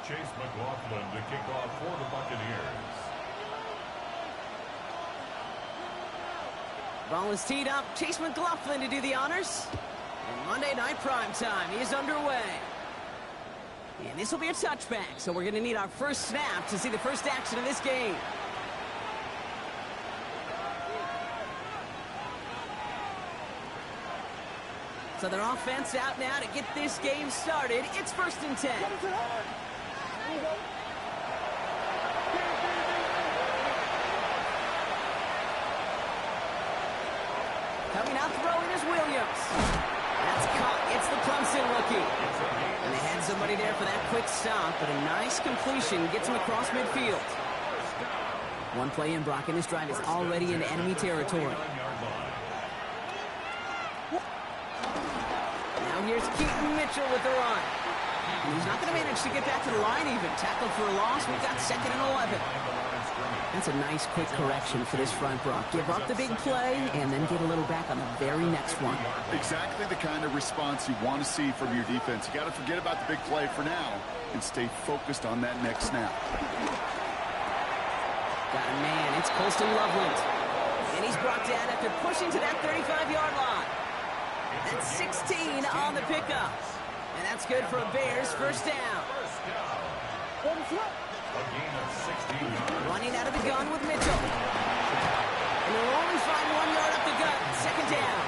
to kick off for the Buccaneers. Ball is teed up. Chase McLaughlin to do the honors. And Monday Night Primetime is underway. And this will be a touchback, so we're going to need our first snap to see the first action of this game. So their offense out now to get this game started. It's 1st and 10. Coming out throwing is Williams. That's caught. It's the Clemson rookie. And they had somebody there for that quick stop, but a nice completion gets him across midfield. One play in, Brock, and this drive is already into enemy territory. Now here's Keaton Mitchell with the run. And he's not going to manage to get back to the line even. Tackled for a loss. We've got 2nd and 11. That's a nice quick correction for this front, Brock. Give up the big play and then get a little back on the very next one. Exactly the kind of response you want to see from your defense. You got to forget about the big play for now and stay focused on that next snap. Got a man. It's Colston Loveland. And he's brought down after pushing to that 35-yard line. That's 16 on the pickup. And that's good for a Bears first down. Running out of the gun with Mitchell. And they'll only find 1 yard up the gut. 2nd down.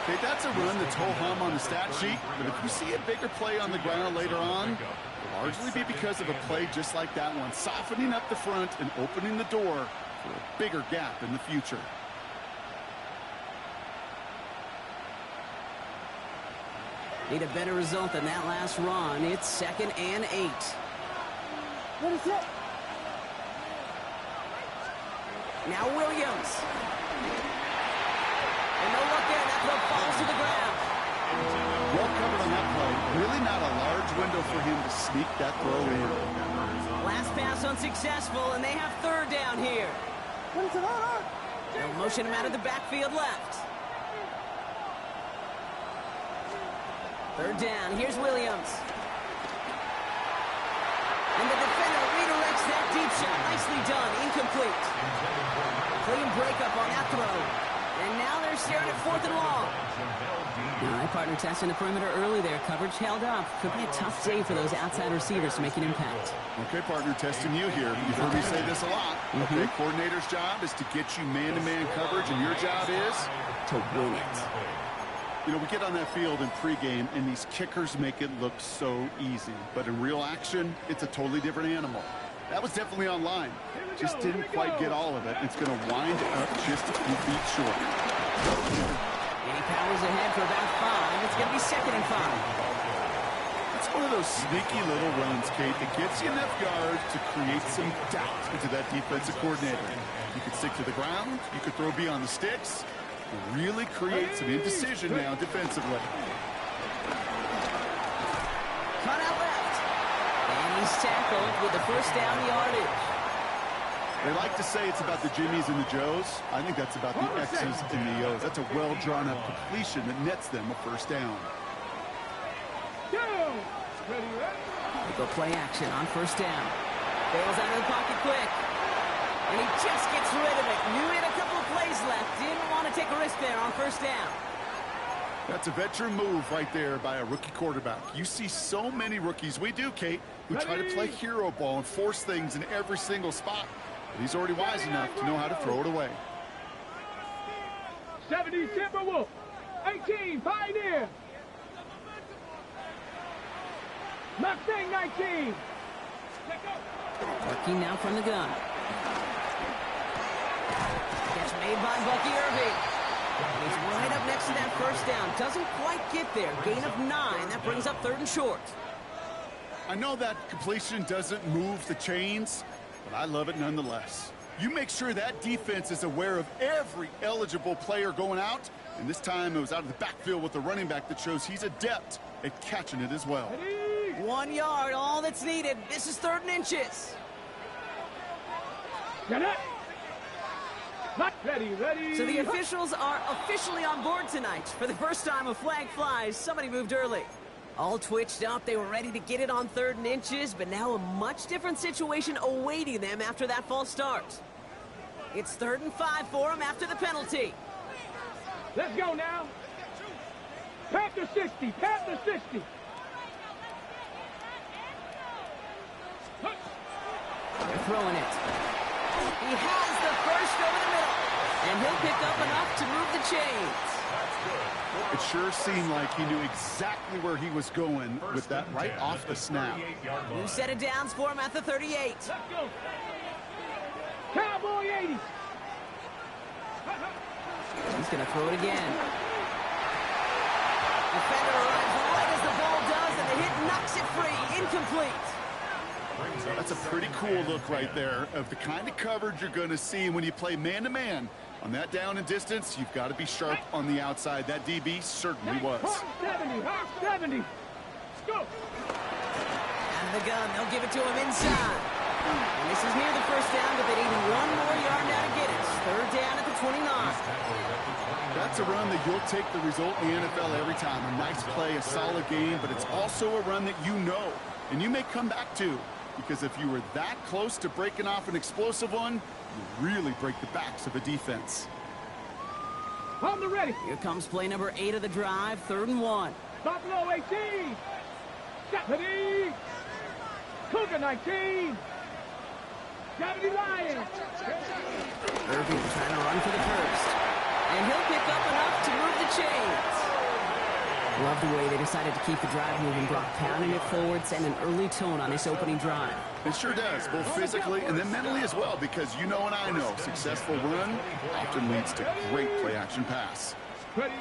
Okay, that's a run that's ho-hum on the stat sheet, but if you see a bigger play on the ground later on, it'll largely be because of a play just like that one, softening up the front and opening the door for a bigger gap in the future. Need a better result than that last run. It's 2nd and 8. What is it? Now Williams. And no look there. That throw falls to the ground. Well covered on that play. Really not a large window for him to sneak that throw in. Last pass unsuccessful, and they have 3rd down here. They'll motion him out of the backfield left. 3rd down. Here's Williams. And the defender redirects that deep shot. Nicely done. Incomplete. Clean breakup on that throw. And now they're staring at 4th and long. All right, partner testing the perimeter early there. Coverage held up. Could be a tough day for those outside receivers to make an impact. Okay, partner, testing you here. You've heard me say this a lot. Okay, coordinator's job is to get you man-to-man coverage, and your job is to win it. You know, we get on that field in pregame, and these kickers make it look so easy. But in real action, it's a totally different animal. That was definitely on line. Just didn't quite get all of it. It's going to wind up just a few feet short. And he powers ahead for about 5. It's going to be 2nd and 5. It's one of those sneaky little runs, Kate, that gets you enough yards to create some doubt into that defensive coordinator. You could stick to the ground. You could throw beyond the sticks. Really create some indecision now defensively. Cut out left. And he's tackled with the first down yardage. They like to say it's about the Jimmies and the Joes. I think that's about the X's and the O's. That's a well-drawn-up completion that nets them a first down. They go play action on 1st down. Bails out of the pocket quick. And he just gets rid of it. Knew he had a couple of plays left. Didn't want to take a risk there on 1st down. That's a veteran move right there by a rookie quarterback. You see so many rookies, we do, Kate, who try to play hero ball and force things in every single spot. But he's already wise enough to know how to throw it away. 70 Timberwolf, 18 Pioneer. Mustang 19. Working now from the gun. Catch made by Bucky Irving. And he's right up next to that 1st down. Doesn't quite get there. Gain of 9. That brings up 3rd and short. I know that completion doesn't move the chains, but I love it nonetheless. You make sure that defense is aware of every eligible player going out, and this time it was out of the backfield with the running back that shows he's adept at catching it as well. 1 yard, all that's needed. This is 3rd and inches. Get it. Ready. So the officials are officially on board tonight. For the first time, a flag flies. Somebody moved early. All twitched up, they were ready to get it on 3rd and inches, but now a much different situation awaiting them after that false start. It's 3rd and 5 for them after the penalty. Let's go now. Panther 60, Panther 60. They're throwing it. He has the first over the middle, and he'll pick up enough to move the chains. It sure seemed like he knew exactly where he was going with that right off the snap. New set of downs for him at the 38. Let's go. Cowboy 80. He's going to throw it again. Defender arrives right as the ball does, and the hit knocks it free. Incomplete. That's a pretty cool look right there of the kind of coverage you're going to see when you play man-to-man. On that down and distance, you've got to be sharp on the outside. That DB certainly was. 70, 70. Let's go. Out of the gun, they'll give it to him inside. And this is near the first down, but they need 1 more yard now to get it. 3rd down at the 29. That's a run that you'll take the result in the NFL every time. A nice play, a solid game, but it's also a run that you know, and you may come back to. Because if you were that close to breaking off an explosive one, you really break the backs of a defense. On the ready. Here comes play number 8 of the drive, 3rd and 1. Buffalo 18. Deputy. Cougar 19. Deputy Lions. Irving trying to run for the first. And he'll pick up enough to move the chains. Love the way they decided to keep the drive moving, Brock, pounding it forward, send an early tone on this opening drive. It sure does, both physically and then mentally as well, because you know and I know, successful run often leads to great play-action pass. Ready.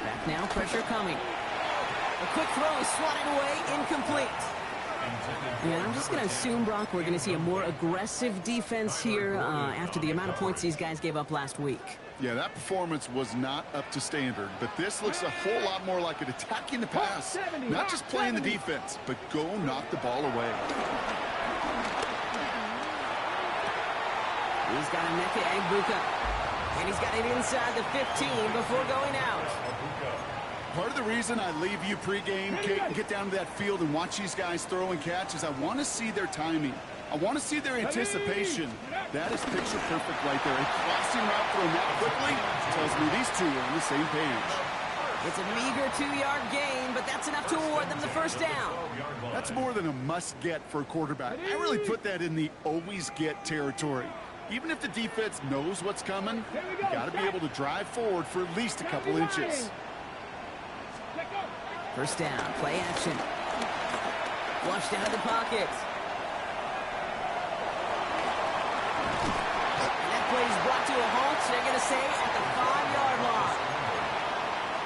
Back now, pressure coming. A quick throw is swatted away, incomplete. Yeah, I'm just going to assume, Brock, we're going to see a more aggressive defense here after the amount of points these guys gave up last week. Yeah, that performance was not up to standard, but this looks a whole lot more like it attacking the pass. Not just playing the defense, but go knock the ball away. He's got a neck at Bucca, and he's got it inside the 15 before going out. Part of the reason I leave you pregame, Kate, and get down to that field and watch these guys throw and catch is I want to see their timing. I want to see their anticipation. That is picture perfect right there. A crossing route thrown that quickly tells me these two are on the same page. It's a meager 2-yard gain, but that's enough to award them the first down. That's more than a must-get for a quarterback. I really put that in the always-get territory. Even if the defense knows what's coming, you got to be able to drive forward for at least a couple inches. First down, play action. Flushed out of the pocket. And that play is brought to a halt, they're going to say, at the 5-yard line.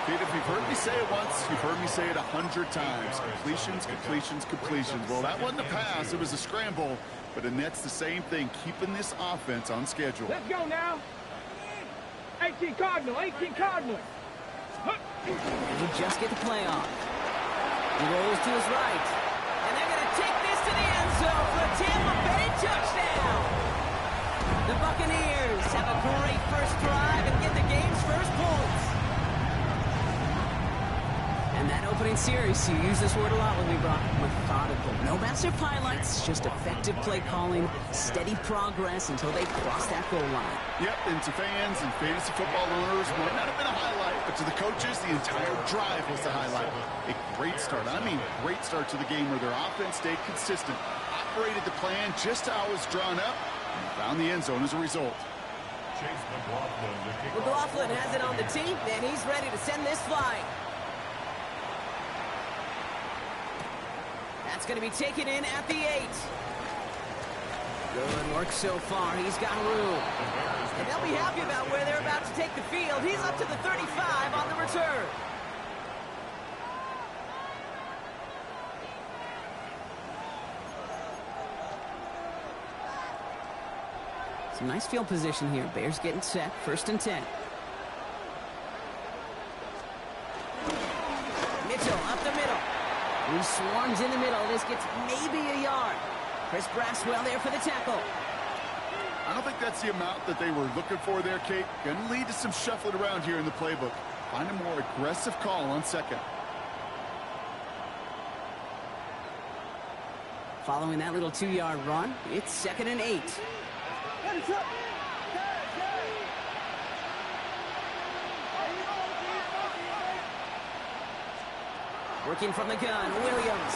Pete, if you've heard me say it once, you've heard me say it 100 times. Completions, completions, completions. Well, that wasn't a pass. It was a scramble. But it nets the same thing, keeping this offense on schedule. Let's go now. 18 Cardinal, 18 Cardinal. And he just get the play off. He rolls to his right. And they're going to take this to the end zone for a Tampa Bay touchdown. The Buccaneers have a great first drive and get the game's first points. And that opening series, you use this word a lot with me, Brock, methodical. No massive highlights, just effective play calling, steady progress until they cross that goal line. Yep, and to fans and fantasy football owners, might not have been a highlight, but to the coaches, the entire drive was the highlight. A great start, I mean great start to the game where their offense stayed consistent, operated the plan just how it was drawn up, and found the end zone as a result. McLaughlin has it on the tee, and he's ready to send this flying. That's going to be taken in at the 8. Good work so far. He's got room. And they'll be happy about where they're about to take the field. He's up to the 35 on the return. Some nice field position here. Bears getting set. 1st and 10. Mitchell up the middle. He swarms in the middle. This gets maybe a yard. Chris Braswell there for the tackle. I don't think that's the amount that they were looking for there, Kate. Going to lead to some shuffling around here in the playbook. Find a more aggressive call on second. Following that little 2-yard run, it's 2nd and 8. Working from the gun, Williams.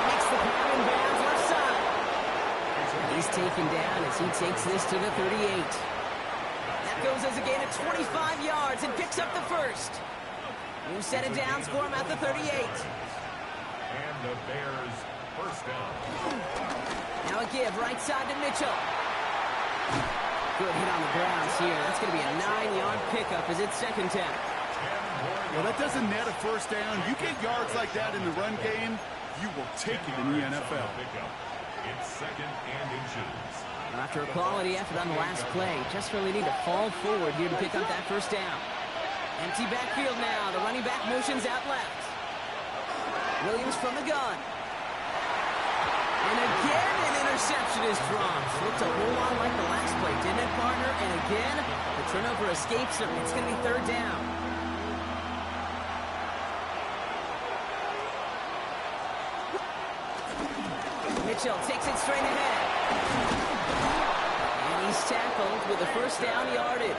Makes the grab in bounds left side. He's taken down as he takes this to the 38. That goes as a gain of 25 yards and picks up the first. New set of downs for him at the 38. And the Bears first down. Now a give right side to Mitchell. Good hit on the grounds here. That's going to be a 9-yard pickup as it's 2nd down. Well, that doesn't net a first down. You get yards like that in the run game, you will take it in the NFL. It's 2nd and inches. After a quality effort on the last play, just really need to fall forward here to pick up that first down. Empty backfield now. The running back motions out left. Williams from the gun. And again, an interception is dropped. Looked a whole lot like the last play, didn't it, partner? And again, the turnover escapes him. It's going to be 3rd down. Mitchell takes it straight ahead. And he's tackled with a first down yardage.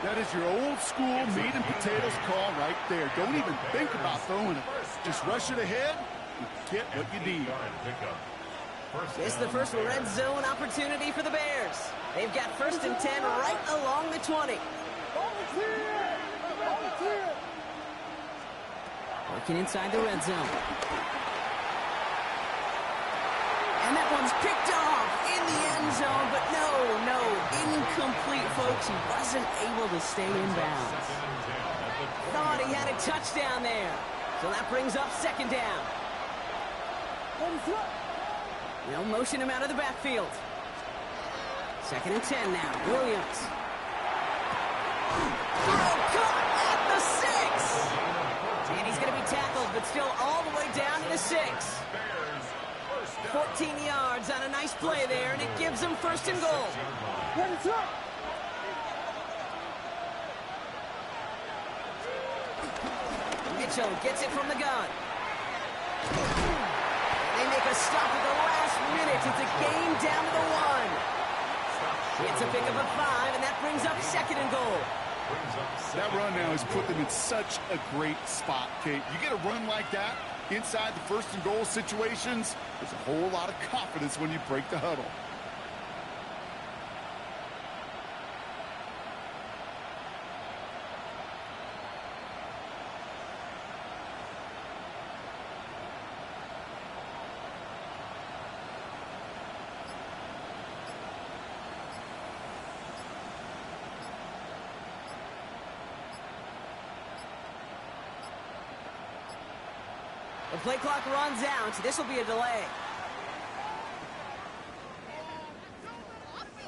That is your old school meat and potatoes call right there. Don't even think about throwing it. Just rush it ahead and get what you need. This is the first red zone opportunity for the Bears. They've got 1st and 10 right along the 20. Working inside the red zone. And that one's picked off in the end zone, but no, incomplete, folks. He wasn't able to stay in bounds. Thought he had a touchdown there. So that brings up 2nd down. They'll motion him out of the backfield. 2nd and 10 now. Williams. Throw caught at the 6. And he's going to be tackled, but still all the way down to the 6. 14 yards on a nice play there, and it gives them 1st and goal. Mitchell gets it from the gun. They make a stop at the last minute. It's a game down to the 1. It's a pickup of 5, and that brings up 2nd and goal. That run now has put them in such a great spot, Kate. You get a run like that inside the 1st and goal situations, there's a whole lot of confidence when you break the huddle. The play clock runs out. This will be a delay.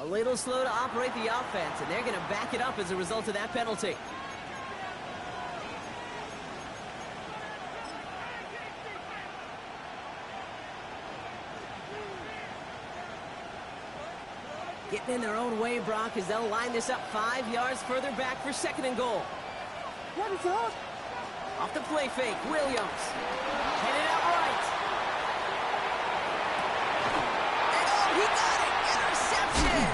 A little slow to operate the offense, and they're going to back it up as a result of that penalty. Getting in their own way, Brock, as they'll line this up 5 yards further back for 2nd and goal. What is up? Off the play fake, Williams. Headed out right. And oh, he got it! Interception!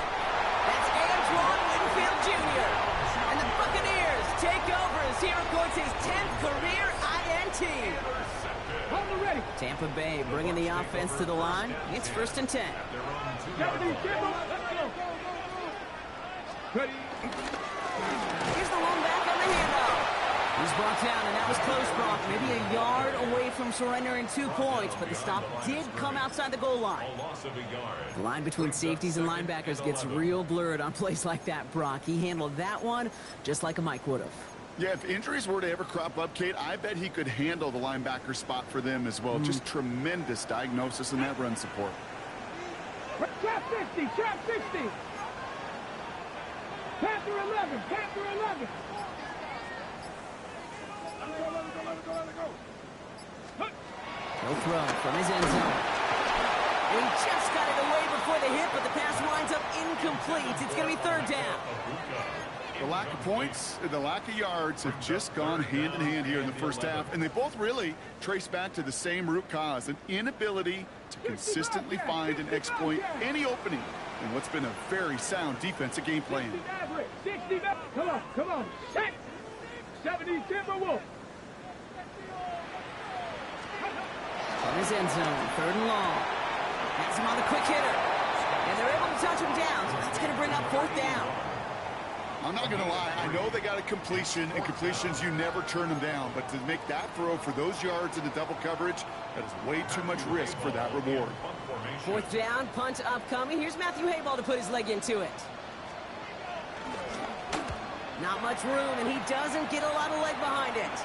That's Antoine Winfield Jr. And the Buccaneers take over as he records his 10th career INT. Hold the ready. Tampa Bay bringing the offense to the line. It's 1st and 10. Ready. Here's the lone back on the handoff. He's brought down, and that was close, Brock. Maybe a yard away from surrendering 2 points, but the stop did come outside the goal line. A loss of a yard. The line between safeties and linebackers gets real blurred on plays like that, Brock. He handled that one just like a Mike would have. Yeah, if injuries were to ever crop up, Kate, I bet he could handle the linebacker spot for them as well. Just tremendous diagnosis in that run support. Trap 60, trap 60. Panther 11, Panther 11. He'll throw from his end zone. He just got it away before the hit, but the pass winds up incomplete. It's going to be 3rd down. The lack of points and the lack of yards have just gone hand in hand here in the first half, and they both really trace back to the same root cause, an inability to consistently find and exploit any opening in what's been a very sound defensive game plan. 60, come on, set! 70 Timberwolves. On his end zone, 3rd and long. Has him on the quick hitter. And they're able to touch him down, so that's going to bring up 4th down. I'm not going to lie. I know they got a completion, and completions, you never turn them down. But to make that throw for those yards in the double coverage, that is way too much risk for that reward. 4th down, punt upcoming. Here's Matthew Hayball to put his leg into it. Not much room, and he doesn't get a lot of leg behind it.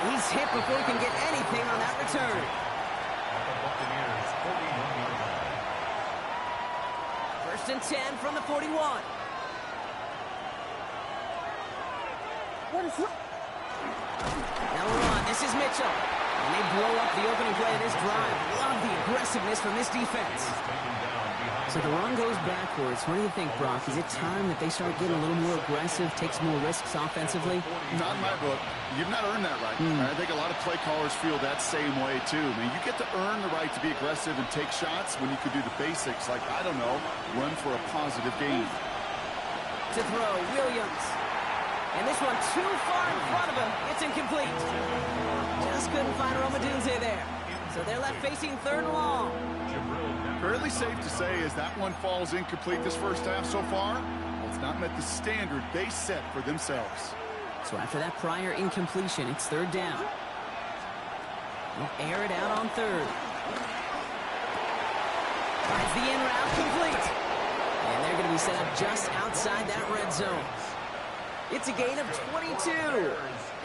And he's hit before he can get anything on that return. At the Buccaneers 41-yard line. 1st and 10 from the 41. Now we're on. This is Mitchell. And they blow up the opening play of this drive. Love the aggressiveness from this defense. So the run goes backwards. What do you think, Brock? Is it time that they start getting a little more aggressive, take some more risks offensively? Not in my book. You've not earned that right. I think a lot of play callers feel that same way, too. I mean, you get to earn the right to be aggressive and take shots when you could do the basics, like, I don't know, run for a positive gain. To throw, Williams. And this one too far in front of him. It's incomplete. Just couldn't find Romadunze there. So they're left facing 3rd and long. Fairly safe to say as that one falls incomplete this first half so far, well, it's not met the standard they set for themselves. So after that prior incompletion, it's 3rd down. They'll air it out on 3rd. Finds the in route complete. And they're going to be set up just outside that red zone. It's a gain of 22.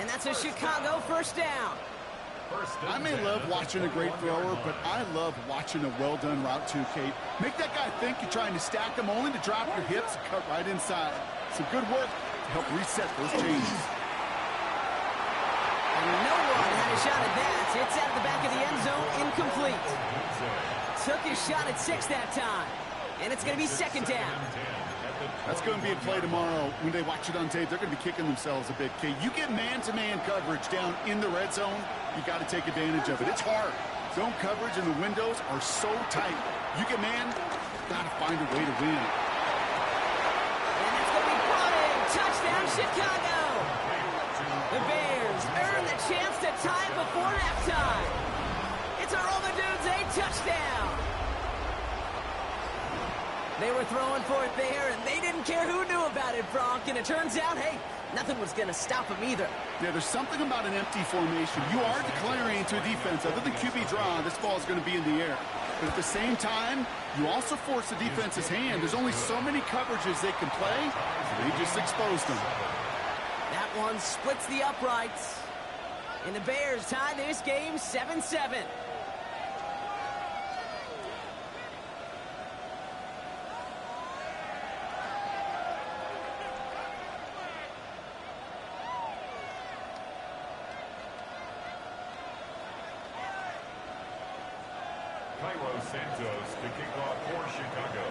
And that's a Chicago 1st down. I may love watching a great thrower, but I love watching a well-done route too, Kate. Make that guy think you're trying to stack them only to drop your hips and cut right inside. Some good work to help reset those chains. And no one had a shot at that. It's out of the back of the end zone, incomplete. Took his shot at 6 that time. And it's going to be 2nd down. That's going to be a play tomorrow. When they watch it on tape, they're going to be kicking themselves a bit, Kate. You get man-to-man coverage down in the red zone, you got to take advantage of it. It's hard. Zone coverage and the windows are so tight. You get man, got to find a way to win. And it's going to be brought in. Touchdown, Chicago. The Bears earn the chance to tie it before halftime. It's a Romadunze touchdown. They were throwing for it there, and they didn't care who knew about it, Bronk. And it turns out, hey, nothing was going to stop them either. Yeah, there's something about an empty formation. You are declaring to a defense, other than QB draw, this ball is going to be in the air. But at the same time, you also force the defense's hand. There's only so many coverages they can play, so they just exposed them. That one splits the uprights. And the Bears tie this game 7-7. Santos to kick off for Chicago.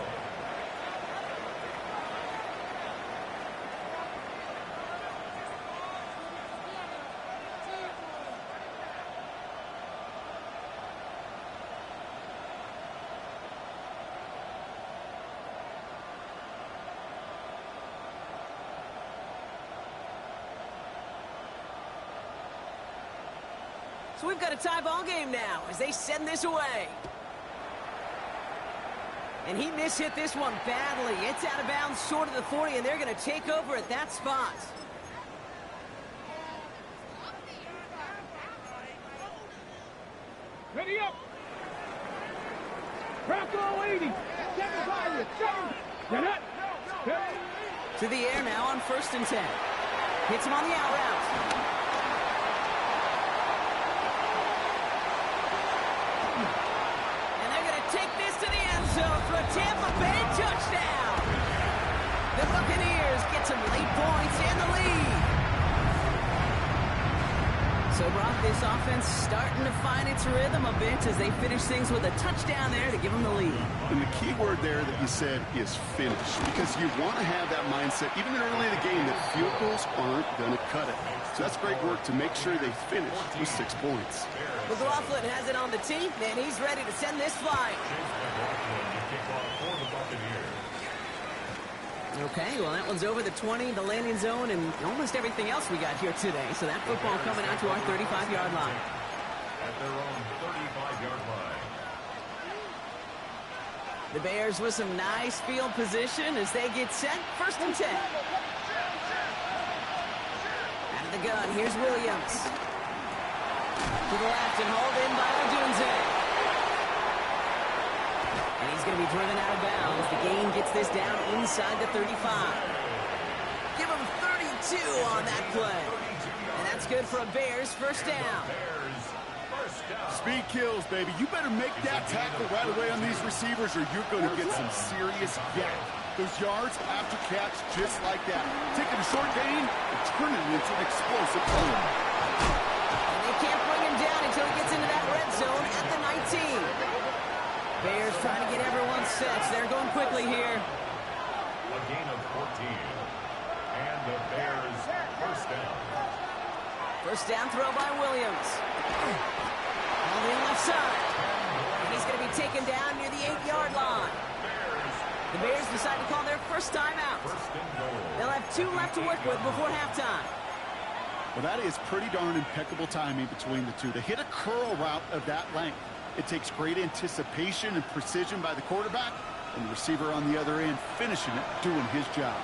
So we've got a tie ball game now as they send this away. And he mishit this one badly. It's out of bounds short of the 40, and they're going to take over at that spot. Ready up. Bronco 80. 75. 7. Get it. To the air now on 1st and 10. Hits him on the out route. For a Tampa Bay touchdown. The Buccaneers get some late points and the lead. So So, Brock, this offense starting to find its rhythm a bit as they finish things with a touchdown there to give them the lead. And the key word there that you said is finish, because you want to have that mindset, even early in the game, that field goals aren't going to cut it. So that's great work to make sure they finish with 6 points. McLaughlin has it on the tee, and he's ready to send this flying. Okay, well, that one's over the 20, the landing zone, and almost everything else we got here today. So that football coming out to our 35-yard line. At their own 35-yard line. The Bears with some nice field position as they get set. 1st and 10. Out of the gun, here's Williams. To the left and hauled in by Odunze. And he's going to be driven out of bounds. The gain gets this down inside the 35. Give him 32 on that play. And that's good for a Bears 1st down. Speed kills, baby. You better make that tackle right away on these receivers or you're going to get some serious yak. Those yards after catch just like that. Taking a short gain and turning it into an explosive play. And they can't bring him down until he gets into that red zone at the 19. Bears trying to get everyone set. So they're going quickly here. A gain of 14. And the Bears 1st down. 1st down throw by Williams. On the left side. And he's going to be taken down near the 8-yard line. The Bears decide to call their 1st timeout. They'll have 2 left to work with before halftime. Well, that is pretty darn impeccable timing between the two. To hit a curl route of that length, it takes great anticipation and precision by the quarterback, and the receiver on the other end finishing it, doing his job.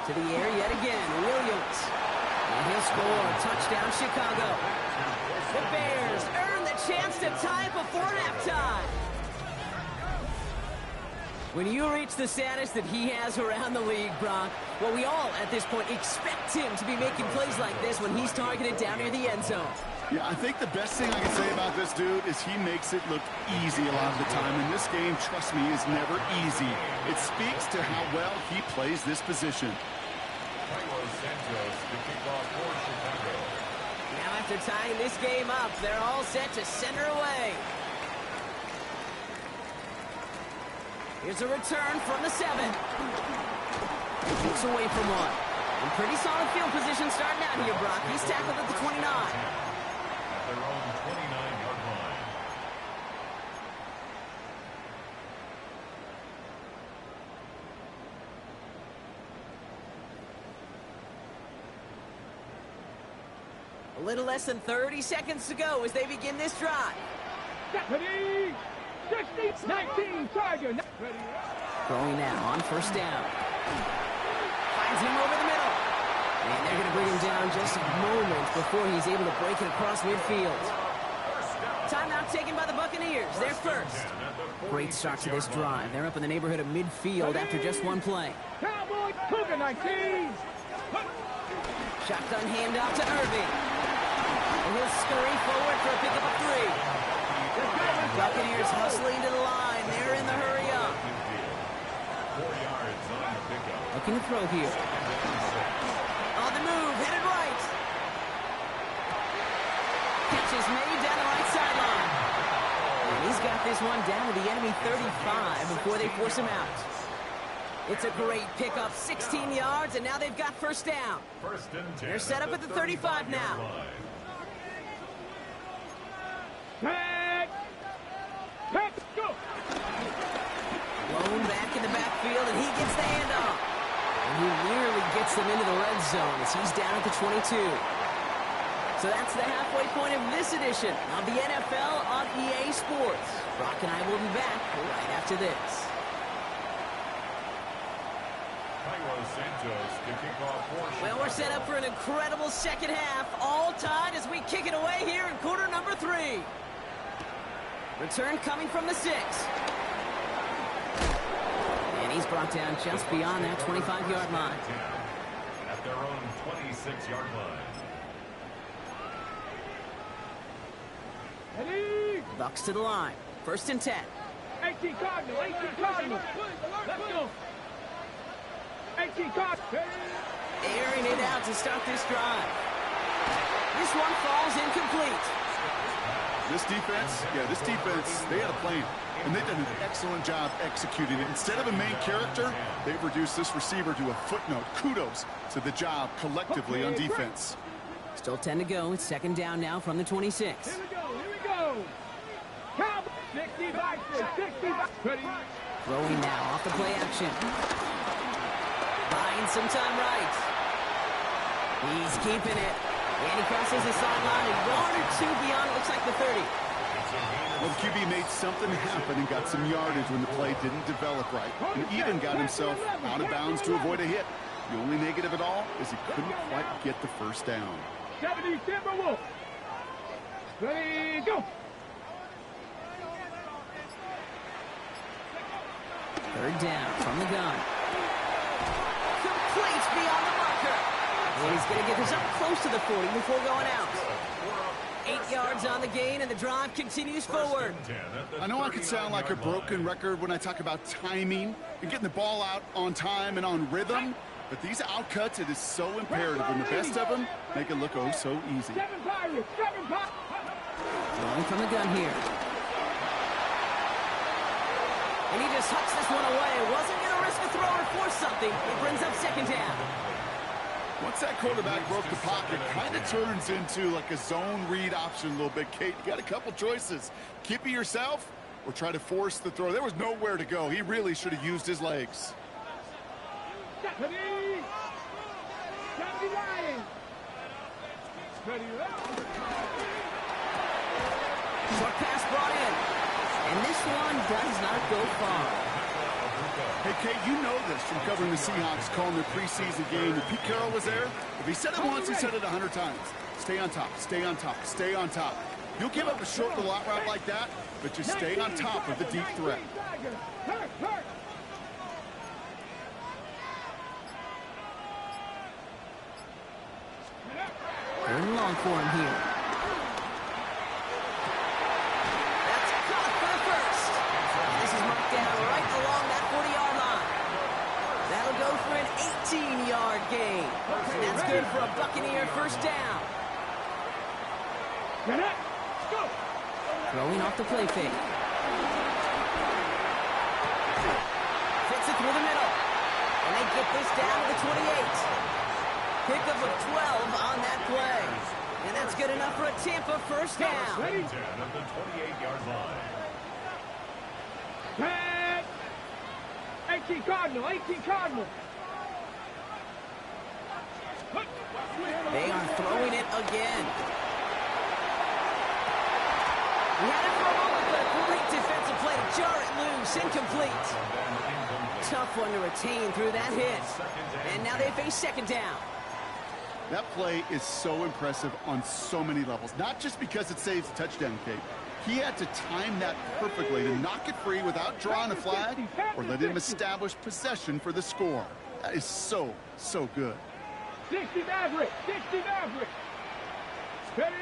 To the air yet again, Williams. And he'll score. Touchdown, Chicago. The Bears earn the chance to tie before halftime. When you reach the status that he has around the league, Brock, well, we all, at this point, expect him to be making plays like this when he's targeted down near the end zone. Yeah, I think the best thing I can say about this dude is he makes it look easy a lot of the time. And this game, trust me, is never easy. It speaks to how well he plays this position. Now after tying this game up, they're all set to center away. Here's a return from the 7. Takes away from 1. And pretty solid field position starting out here, Brock. He's tackled at the 29. At their own 29-yard line. A little less than 30 seconds to go as they begin this drive. Ready? 60, 19, Tiger. Throwing now on 1st down. Finds him over the middle. And they're going to bring him down just moments before he's able to break it across midfield. Timeout taken by the Buccaneers. They're first. Great start to this drive. They're up in the neighborhood of midfield after just 1 play. Cowboy Cougar 19. Shotgun handoff to Irving. And he'll scurry forward for a pickup of 3. Buccaneers hustling to the line. They're in the hurry up. 4 yards on the pickup. Looking to throw here. On the move, headed right. Catch is made down the right sideline. And he's got this one down to the enemy 35 before they force him out. It's a great pickup, 16 yards, and now they've got 1st down. 1st and 10. They're set up at the 35 now. Tag. Tag. Go. Blown back in the backfield, and he gets the handoff. And he nearly gets them into the red zone as he's down at the 22. So that's the halfway point of this edition of the NFL on EA Sports. Brock and I will be back right after this. Well, we're set up for an incredible 2nd half. All tied as we kick it away here in quarter number 3. Return coming from the 6. And he's brought down just beyond that 25-yard line. At their own 26-yard line. Ready? Bucks to the line. 1st and 10. 18 Cardinal. 18 Cardinal. Let's go. 18 18 card. Airing it out to start this drive. This one falls incomplete. This defense, they had a plan, and they've done an excellent job executing it. Instead of a main character, they've reduced this receiver to a footnote. Kudos to the job collectively on defense. Still 10 to go. It's second down now from the 26. Here we go. Count 65, 65. Ready. Throwing now off the play action. Buying some time right. He's keeping it. And he crosses the sideline a yard or two beyond, it looks like the 30. Well, the QB made something happen and got some yardage when the play didn't develop right. And even got himself out of bounds to avoid a hit. The only negative at all is he couldn't quite get the first down. 70 Timberwolves. Ready, go. Third down from the gun. Complete beyond the marker. And he's going to get this up close to the 40 before going out. 8 yards on the gain, and the drive continues forward. I know I could sound like a broken record when I talk about timing and getting the ball out on time and on rhythm, but these outcuts, it is so imperative, and the best of them make it look oh so easy. 7 Pirates. Throwing from the gun here. And he just hucks this one away. Wasn't going to risk a throw or force something. It brings up second down. Once that quarterback broke the pocket, kind of turns into like a zone read option a little bit, Kate. You got a couple choices. Keep it yourself or try to force the throw. There was nowhere to go. He really should have used his legs. Ready. Lions. Ready. Short pass brought in. And this one does not go far. Hey, Kate, you know this from covering the Seahawks, calling their preseason game. If Pete Carroll was there, if he said it once, he said it 100 times. Stay on top, stay on top, stay on top. You'll give up a short little out route like that, but just stay on top of the deep threat. Third and long for him here. That's caught for the first. This is marked down right along that 40-yard line. That'll go for an 18-yard gain. And that's good for a Buccaneer first down. Go. Throwing off the play fake. Fits it through the middle. And they get this down to the 28. Pickup of 12 on that play. And that's good enough for a Tampa first down. Ready. At the 28-yard line. 18 Cardinal. They are throwing it again. He had it for a moment, but a great defensive play to jar it loose. Incomplete. Tough one to retain through that hit. And now they face second down. That play is so impressive on so many levels. Not just because it saves a touchdown, Kate. He had to time that perfectly to knock it free without drawing a flag or let him establish possession for the score. That is so, so good. 60 Maverick. Ready.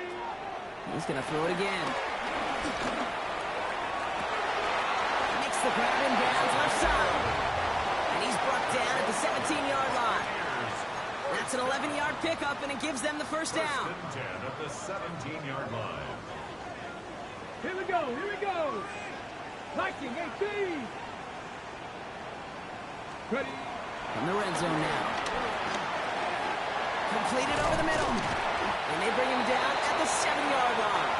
He's going to throw it again. Makes the grab in bounds left side. And he's brought down at the 17-yard line. That's an 11-yard pickup, and it gives them the first down. First and 10 at the 17-yard line. Here we go. Liking 18. Ready. From the red zone now. Completed over the middle. And they bring him down at the 7-yard line.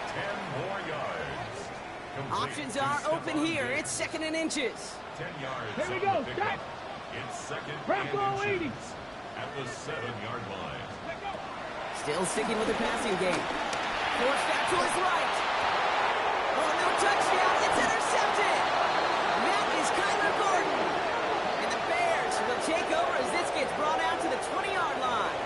10 more yards. Complete. Options are open here. It's second and inches. 10 yards. Here we on go. the pickup. It's second Bronco and 80. inches at the 7-yard line. Still sticking with the passing game. Forced back to his right. Oh, no touchdown. It's intercepted. That is Kyler Gordon. And the Bears will take over as this gets brought out to the 20-yard line.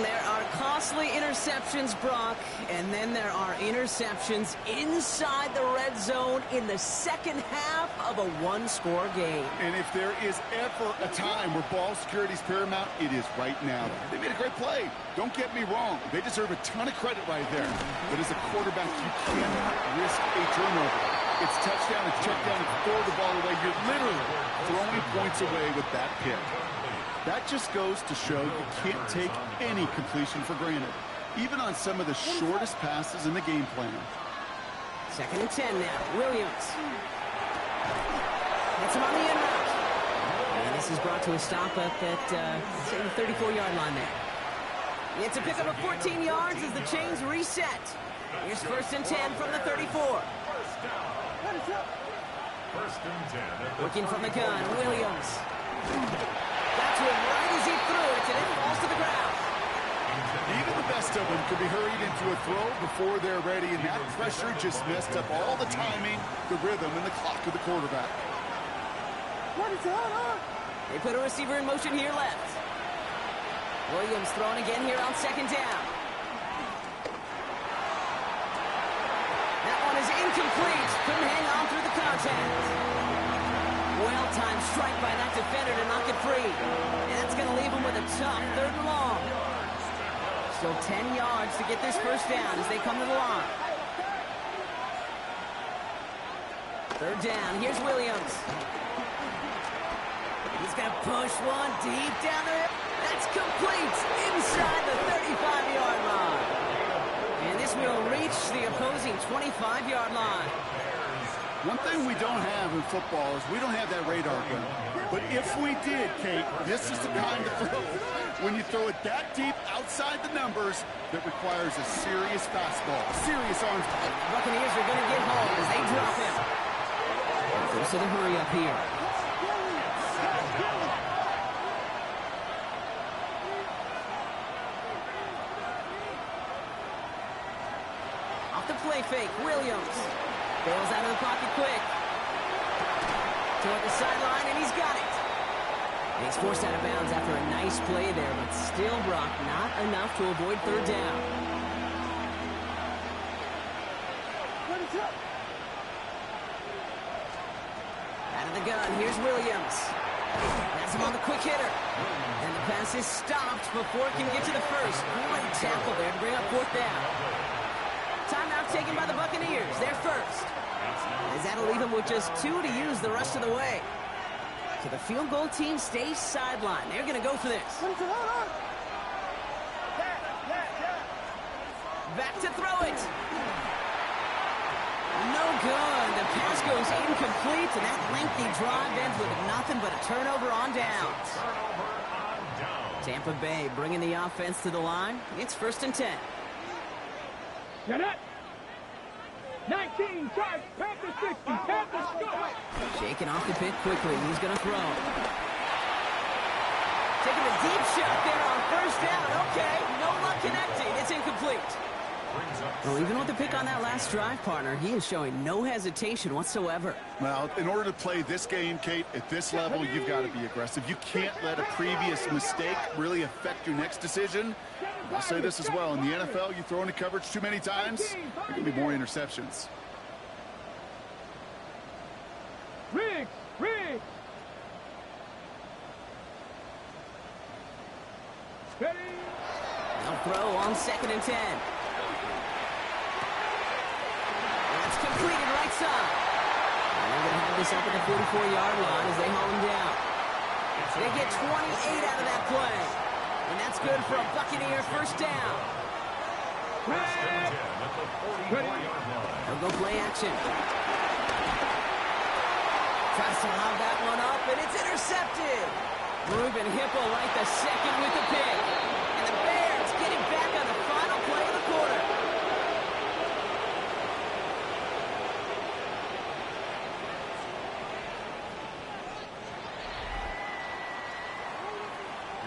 There are costly interceptions, Brock, and then there are interceptions inside the red zone in the second half of a one-score game. And if there is ever a time where ball security is paramount, it is right now. They made a great play. Don't get me wrong. They deserve a ton of credit right there. But as a quarterback, you cannot risk a turnover. It's touchdown, it's check down, it's throw the ball away. You're literally throwing points away with that pick. That just goes to show you can't take any completion for granted, even on some of the shortest passes in the game plan. 2nd and 10 now. Williams. Gets him on the end route. And this is brought to a stop up at, say, the 34-yard line there. It's a pickup of 14 yards as the chains reset. Here's 1st and 10 from the 34. Looking from the gun, Williams. Got to him right as he threw it, and it falls to the ground. Even the best of them could be hurried into a throw before they're ready, and that pressure just messed up all the timing, the rhythm, and the clock of the quarterback. They put a receiver in motion here left. Williams throwing again here on 2nd down. That one is incomplete. Couldn't hang on through the contact. Well-timed strike by that defender to knock it free. And that's going to leave him with a tough 3rd and long. Still 10 yards to get this 1st down as they come to the line. 3rd down. Here's Williams. He's going to push one deep down there. That's complete inside the 35-yard line. And this will reach the opposing 25-yard line. One thing we don't have in football is we don't have that radar gun. But if we did, Kate, this is the kind of throw when you throw it that deep outside the numbers that requires a serious fastball, serious arms. The Buccaneers are going to get home as they drop him. Goes to the hurry up here. Off the play fake, Williams. Bails out of the pocket quick. Toward the sideline, and he's got it. And he's forced out of bounds after a nice play there, but still, Brock, not enough to avoid 3rd down. Out of the gun, here's Williams. That's him on the quick hitter. And the pass is stopped before it can get to the 1st. Great tackle there to bring up 4th down. Timeout taken by the Buccaneers. They're 1st. As that'll leave them with just 2 to use the rest of the way. So the field goal team stays sidelined. They're going to go for this. Back to throw it. No good. The pass goes incomplete, and that lengthy drive ends with nothing but a turnover on downs. Tampa Bay bringing the offense to the line. It's 1st and 10. Get it. 19, try, Panther 60, Panthers go. Shaking off the pit quickly. He's going to throw. Taking a deep shot there on 1st down. Okay, no luck connecting. It's incomplete. Well, even with the pick on that last drive, partner, he is showing no hesitation whatsoever. Well, in order to play this game, Kate, at this level, you've got to be aggressive. You can't let a previous mistake really affect your next decision. I'll say this as well. In the NFL, you throw into coverage too many times, there can be more interceptions. Riggs. Ready. They'll throw on 2nd and 10. That's completed right side. And they're going to have this up at the 44-yard line as they haul him down. They get 28 out of that play. And that's good for a Buccaneer 1st down. They'll go play action. Tries to lob that one up, and it's intercepted. Ruben Hipple right the second with the pick. And the Bears getting back on the final play of the quarter.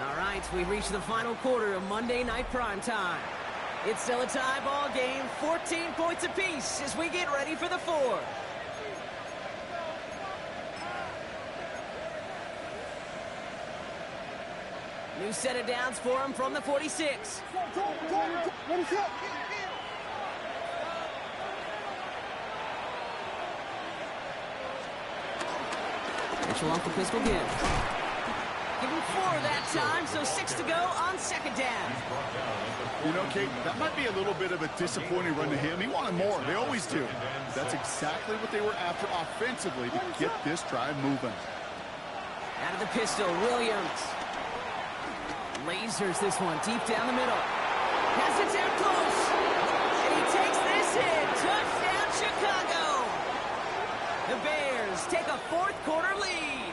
All right, we've reached the final quarter of Monday Night Primetime. It's still a tie ball game, 14 points apiece as we get ready for the 4th. New set of downs for him from the 46. Mitchell off the pistol again. Give him 4 that time, so 6 to go on second down. You know, Kate, that might be a little bit of a disappointing run to him. He wanted more. They always do. That's exactly what they were after offensively to get this drive moving. Out of the pistol, Williams. Lasers this one deep down the middle. Has it down close. And he takes this in. Touchdown, Chicago. The Bears take a fourth-quarter lead.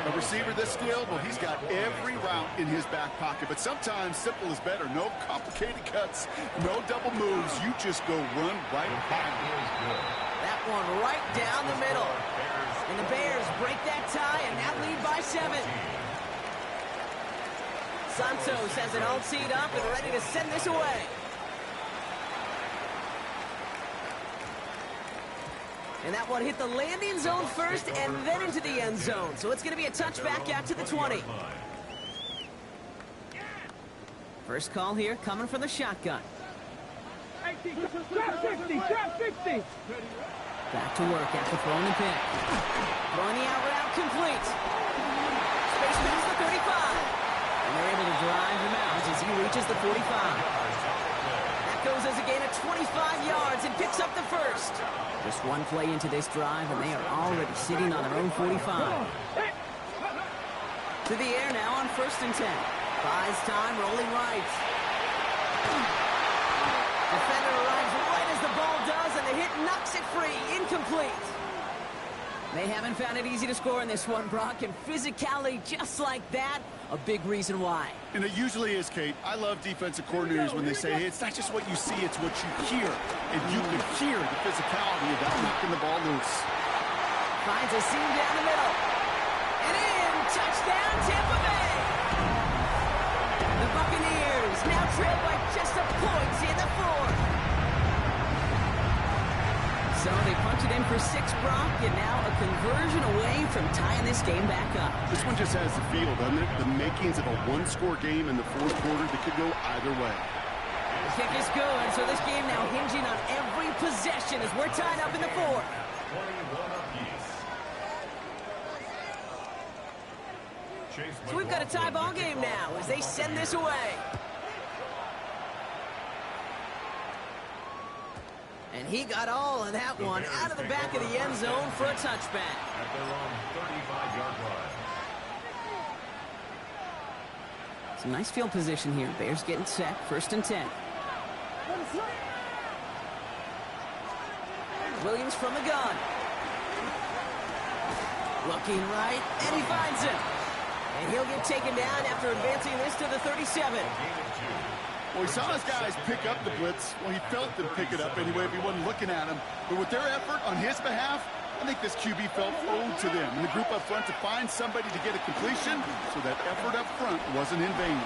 A receiver this skilled, well, he's got every route in his back pocket. But sometimes simple is better. No complicated cuts, no double moves. You just go run right by him. That one right down the middle. And the Bears break that tie and now lead by 7. Santos has it all teed up and ready to send this away. And that one hit the landing zone first and then into the end zone. So it's going to be a touchback out to the 20. First call here coming from the shotgun. Trap 60, trap 60. Back to work after throwing the pick. Throwing the out route complete. Space moves the 35. And they're able to drive him out as he reaches the 45. That goes as a gain of 25 yards and picks up the first. Just one play into this drive, and they are already sitting on their own 45. To the air now on 1st and 10. Buys time, rolling right. Defender arrives right as the ball does, and the hit knocks it free. Incomplete. They haven't found it easy to score in this one, Brock, and physicality just like that, a big reason why. And it usually is, Kate. I love defensive coordinators when they say, hey, it's not just what you see, it's what you hear. And you can hear the physicality of that knocking the ball loose. Finds a seam down the middle. And in, touchdown, Tampa Bay. The Buccaneers now trail by just a point in the 4th. So they punch it in for 6, Brock, and now a conversion away from tying this game back up. This one just has the feel, doesn't it? The makings of a one-score game in the 4th quarter that could go either way. The kick is good, so this game now hinging on every possession as we're tied up in the 4th. 21 apiece. So we've got a tie ball game now as they send this away. And he got all of that one out of the back of the end zone for a touchback. At their own 35-yard line. Some nice field position here. Bears getting set. 1st and 10. Williams from the gun. Looking right, and he finds him. And he'll get taken down after advancing this to the 37. Well, he saw his guys pick up the blitz. Well, he felt them pick it up anyway if he wasn't looking at him. But with their effort on his behalf, I think this QB felt owed to them. And the group up front to find somebody to get a completion, so that effort up front wasn't in vain.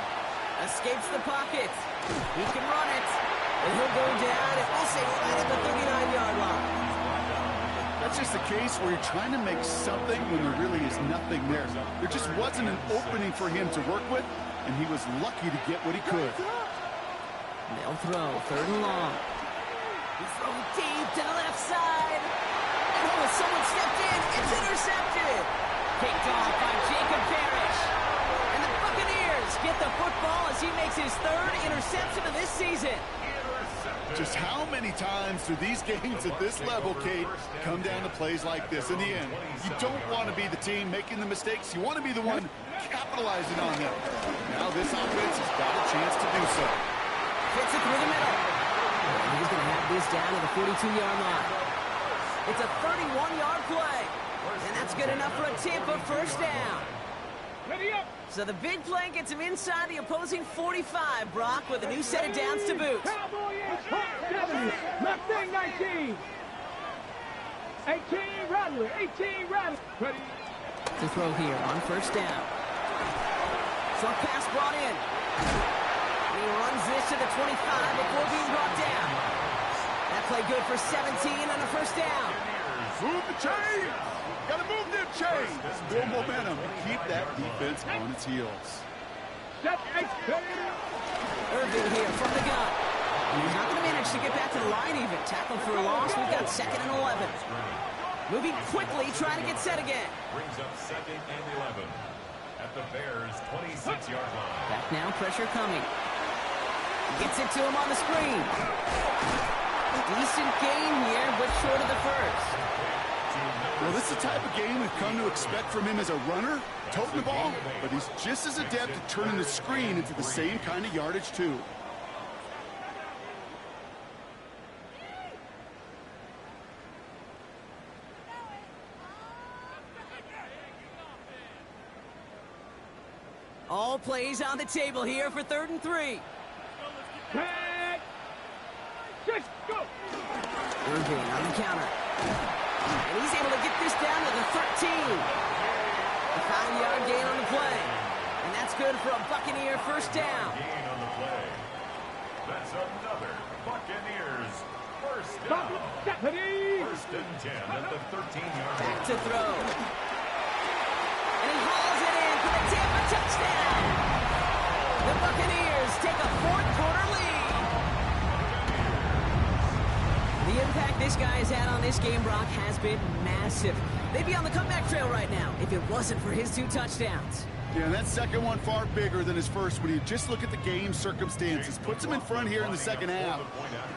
Escapes the pocket. He can run it. And he'll go down, and we'll say right at the 39-yard line. That's just a case where you're trying to make something when there really is nothing there. There just wasn't an opening for him to work with, and he was lucky to get what he could. They'll throw, 3rd and long. He's throwing deep to the left side. And oh, someone stepped in. It's intercepted. Picked off by Jacob Parrish. And the Buccaneers get the football as he makes his 3rd interception of this season. Just how many times do these games at this level, Kate, come down to plays like this? In the end, you don't want to be the team making the mistakes. You want to be the one capitalizing on them. Now this offense has got a chance to do so. Fits it through the middle. And he's going to have this down to the 42-yard line. It's a 31-yard play. And that's good enough for a Tampa 1st down. Ready up. So the big play gets him inside the opposing 45, Brock, with a new set of downs to boot. Cowboy is hot. 70. Mustang 19. 18 Rattler. 18 Rattler. Ready. To throw here on 1st down. Short pass brought in. And he runs this to the 25 before being brought down. That play good for 17 on a 1st down. Move the chain! Gotta move them chains! Build momentum and keep that defense on its heels. Irving here from the gun. And he's not going to manage to get back to the line even. Tackle for a loss. We've got 2nd and 11. Moving quickly, trying to get set again. Brings up 2nd and 11 at the Bears' 26-yard line. Back now, pressure coming. Gets it to him on the screen. Decent gain here, but short of the first. Well, this is the type of game we've come to expect from him as a runner, toting the ball, but he's just as adept at turning the screen into the same kind of yardage, too. All plays on the table here for 3rd and 3. Tag. Just go. Irving on the counter. And he's able to get this down to the 13. A 5-yard gain on the play. And that's good for a Buccaneer first down. Gain on the play. That's another Buccaneers first down. Stephanie. 1st and 10 at the 13-yard line. Back to throw. And he hauls it in for the Tampa touchdown. The Buccaneers take a 4th-quarter lead. The impact this guy has had on this game, Brock, has been massive. They'd be on the comeback trail right now if it wasn't for his 2 touchdowns. Yeah, and that second one far bigger than his first when you just look at the game circumstances. Puts him in front here in the second half.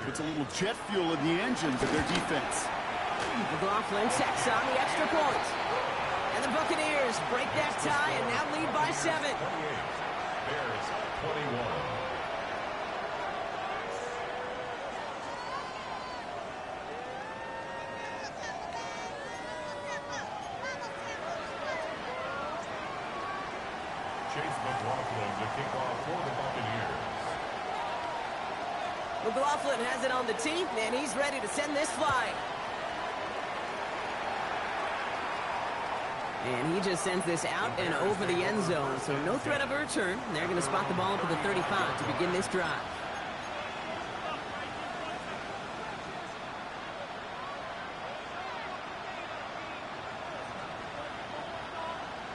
Puts a little jet fuel in the engines of their defense. McLaughlin checks on the extra point. And the Buccaneers break that tie and now lead by 7. 28. Bears 21. Chase McLaughlin to kick off for the Buccaneers. McLaughlin has it on the tee, and he's ready to send this flying. And he just sends this out and over the end zone, so no threat of a return. They're going to spot the ball up at the 35 to begin this drive.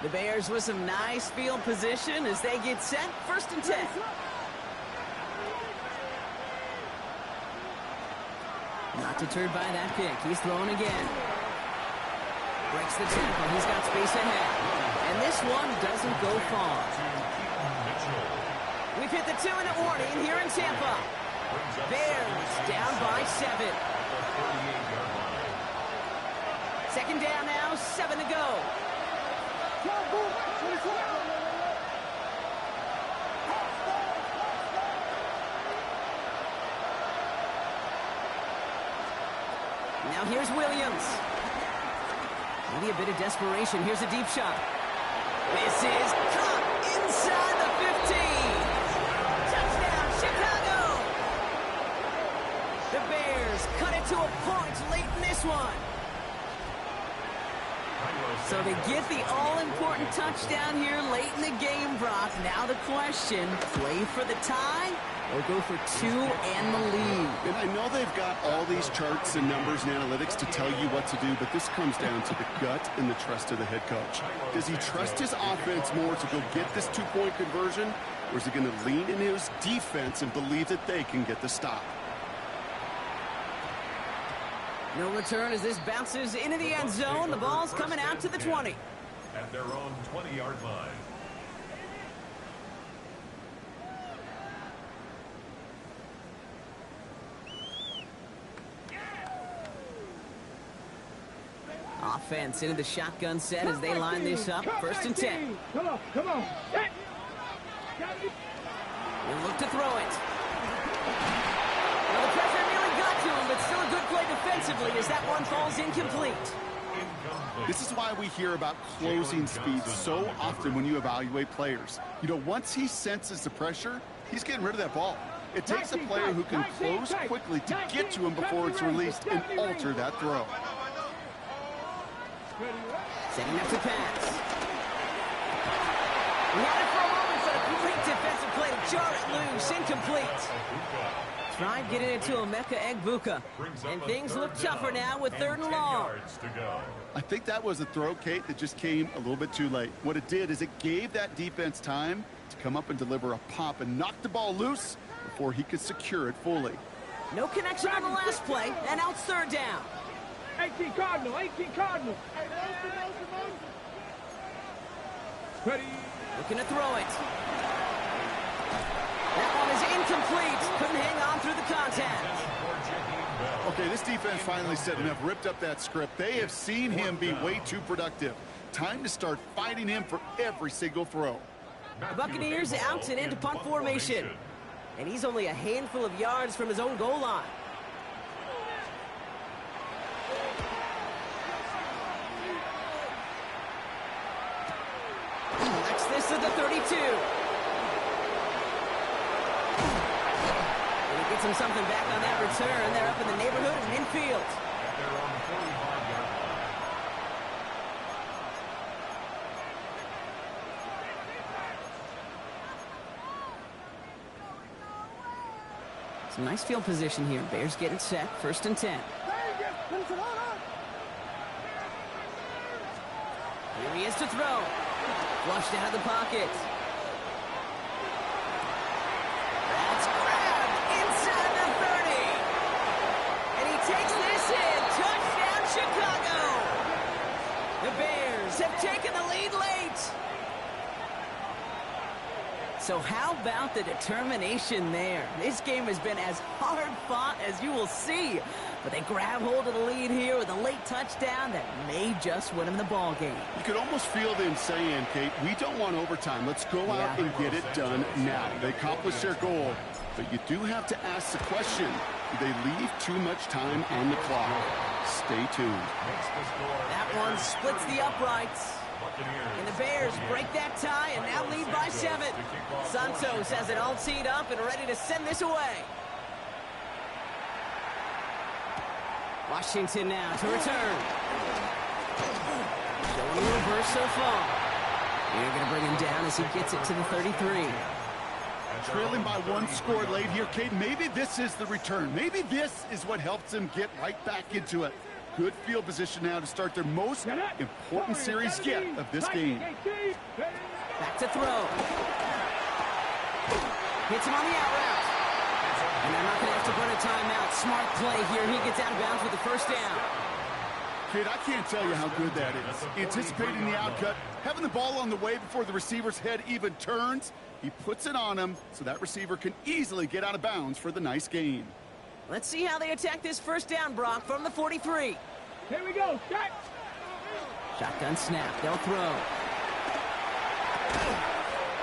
The Bears with some nice field position as they get set. 1st and 10. Not deterred by that pick. He's throwing again. Breaks the tackle. He's got space ahead. And this one doesn't go far. We've hit the 2-minute warning here in Tampa. Bears down by 7. 2nd down now, 7 to go. Now here's Williams. Maybe a bit of desperation. Here's a deep shot. This is caught inside the 15. Touchdown, Chicago. The Bears cut it to a point late in this one. So they get the all-important touchdown here late in the game, Brock. Now the question, play for the tie or go for 2 and the lead? And I know they've got all these charts and numbers and analytics to tell you what to do, but this comes down to the gut and the trust of the head coach. Does he trust his offense more to go get this 2-point conversion, or is he going to lean into his defense and believe that they can get the stop? No return as this bounces into the end zone. The ball's coming out to the 20. At their own 20-yard line. Offense into the shotgun set as they line this up. 1st and 10. Come on, come on. They look to throw it. Well, the pressure nearly got to him, but still a good play defensively as that one falls incomplete. This is why we hear about closing speed so often when you evaluate players. You know, once he senses the pressure, he's getting rid of that ball. It takes a player who can close quickly to get to him before it's released and alter that throw. Setting up to pass. He had it for a moment, but a great defensive play to jar it loose. Incomplete. Tried getting it to Emeka Egbuka. And things look tougher now with 3rd and long. I think that was a throw, Kate, that just came a little bit too late. What it did is it gave that defense time to come up and deliver a pop and knock the ball loose before he could secure it fully. No connection on the last play, and now it's 3rd down. 18, 18 Cardinal, 18 Cardinal. Ready. Looking to throw it. That one is incomplete. Couldn't hang on through the contact. Okay, this defense finally said enough, ripped up that script. They have seen him be way too productive. Time to start fighting him for every single throw. The Buccaneers out and into punt formation. And he's only a handful of yards from his own goal line. Next, this is the 32. And he gets him something back on that return. They're up in the neighborhood and infield. They're on the 45-yard line. Some nice field position here. Bears getting set. 1st and 10. Here he is to throw. Flushed out of the pocket. That's grabbed inside the 30. And he takes this in. Touchdown, Chicago. The Bears have taken the lead late. So how about the determination there? This game has been as hard fought as you will see. But they grab hold of the lead here with a late touchdown that may just win them the ball game. You could almost feel them saying, Kate, we don't want overtime. Let's go out and get it done now. They accomplished their goal, but you do have to ask the question, do they leave too much time on the clock? Stay tuned. That one splits the uprights. And the Bears break that tie and now lead by 7. Santos has it all teed up and ready to send this away. Washington now to return. Showing a reverse so far. They're going to bring him down as he gets it to the 33. Trailing by 1 score late here, Kate. Maybe this is the return. Maybe this is what helps them get right back into it. Good field position now to start their most important series yet of this game. Back to throw. Hits him on the out route. And they're not going to have to burn a timeout. Smart play here. He gets out of bounds with the 1st down. Kid, I can't tell you how good that is. Anticipating the outcut, having the ball on the way before the receiver's head even turns. He puts it on him so that receiver can easily get out of bounds for the nice gain. Let's see how they attack this 1st down, Brock, from the 43. Here we go. Shot. Shotgun snap. They'll throw.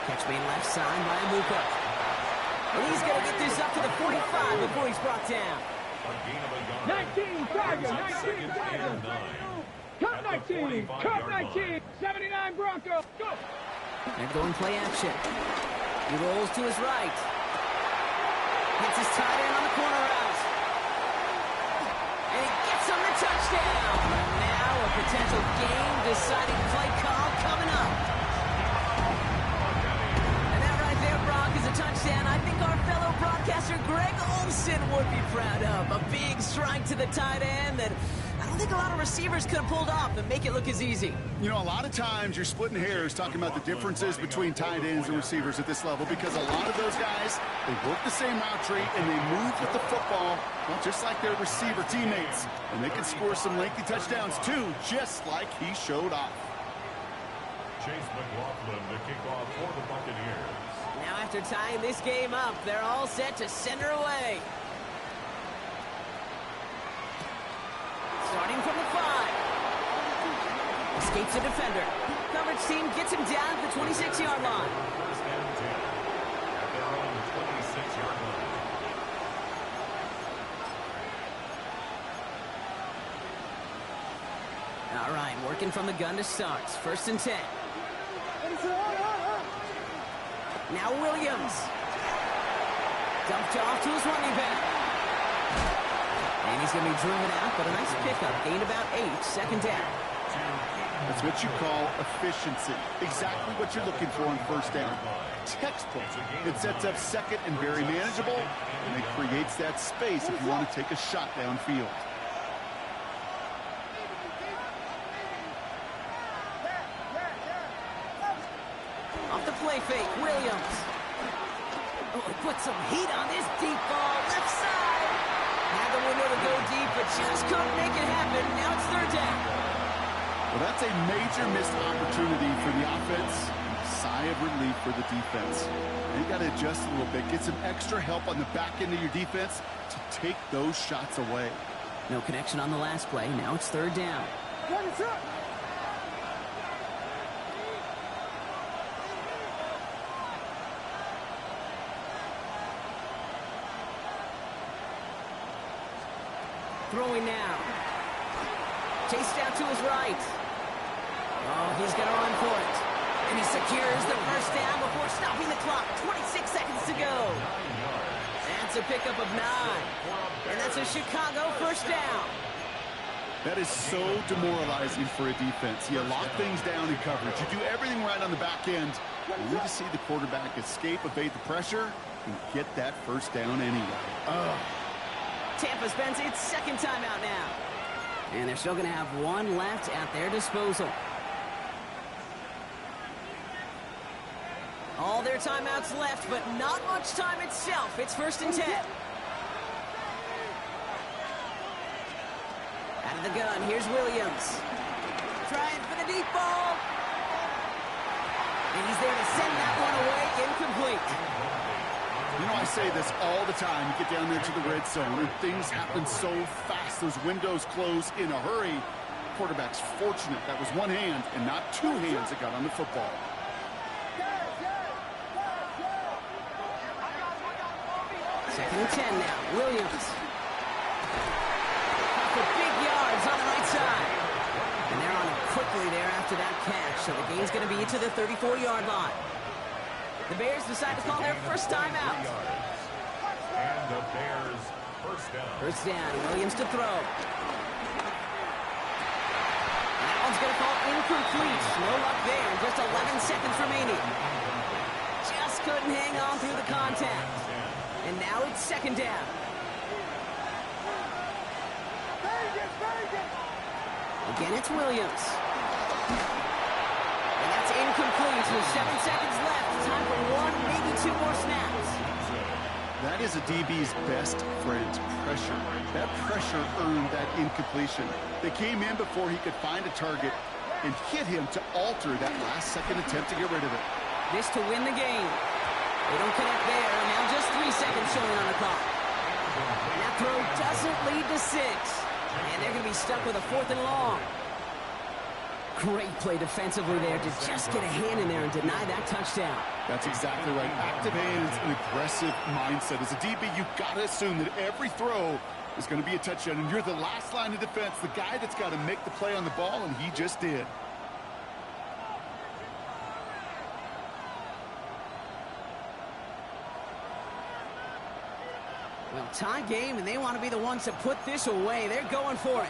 Catch made left side by Amuka. And he's going to get this up to the 45 before he's brought down. 19 Tiger. 19 Tiger. Cut 19. Cut 19. 79 Bronco. Go. They're going play action. He rolls to his right. Gets his tight end on the corner route. And he gets him the touchdown. And now a potential game-deciding play call coming up. And that right there, Brock, is a touchdown I think our fellow broadcaster Greg Olsen would be proud of. A big strike to the tight end that I don't think a lot of receivers could have pulled off and make it look as easy. You know, a lot of times you're splitting hairs talking about the differences between tight ends and receivers at this level because a lot of those guys, they work the same route tree and they move with the football, well, just like their receiver teammates. And they can score some lengthy touchdowns too, just like he showed off. Chase McLaughlin, the kickoff for the Buccaneers. Now after tying this game up, they're all set to send her away. Starting from the 5. Escapes the defender. Coverage team gets him down at the 26-yard line. 1st and 10. At their own 26-yard line. All right, working from the gun to start. 1st and 10. Now Williams. Dumped off to his running back. And he's going to be driven out, but a nice pickup. Gained about 8. 2nd down. That's what you call efficiency. Exactly what you're looking for on 1st down. Textbook. It sets up 2nd and very manageable, and it creates that space if you want to take a shot downfield. Off the play fake, Williams. Oh, he put some heat on this deep ball. Left side. Had the window to go deep, but just couldn't make it happen. Now it's That's a major missed opportunity for the offense. Sigh of relief for the defense. You got to adjust a little bit. Get some extra help on the back end of your defense to take those shots away. No connection on the last play. Now it's third down. Throwing now. Chased out to his right. Oh, he's going to run for it. And he secures the first down before stopping the clock. 26 seconds to go. That's a pickup of 9. And that's a Chicago first down. That is so demoralizing for a defense. You lock things down in coverage. You do everything right on the back end. You need to see the quarterback escape, evade the pressure, and get that first down anyway. Tampa spends its second timeout now. And they're still going to have one left at their disposal. All their timeouts left, but not much time itself. It's first and 10. Out of the gun, here's Williams. Trying for the deep ball. And he's there to send that one away, incomplete. You know, I say this all the time. You get down there to the red zone, and things happen so fast. Those windows close in a hurry. Quarterback's fortunate that was one hand and not two hands that got on the football. Second and 10 now. Williams. For big yards on the right side. And they're on it quickly there after that catch. So the game's going to be to the 34-yard line. The Bears decide to call their first timeout. And the Bears first down. First down. Williams to throw. That one's going to fall incomplete. No luck there. Just 11 seconds remaining. Just couldn't hang on through the contact. And now it's second down. Again, it's Williams. And that's incomplete with 7 seconds left. Time for one, maybe 2 more snaps. That is a DB's best friend, pressure. That pressure earned that incompletion. They came in before he could find a target and hit him to alter that last-second attempt to get rid of it. This to win the game. They don't connect there, and now just 3 seconds showing on the clock. And that throw doesn't lead to 6. And they're going to be stuck with a 4th and long. Great play defensively there to just get a hand in there and deny that touchdown. That's exactly right. Active hands and aggressive mindset. As a DB, you've got to assume that every throw is going to be a touchdown. And you're the last line of defense, the guy that's got to make the play on the ball, and he just did. Well, tie game, and they want to be the ones to put this away. They're going for it.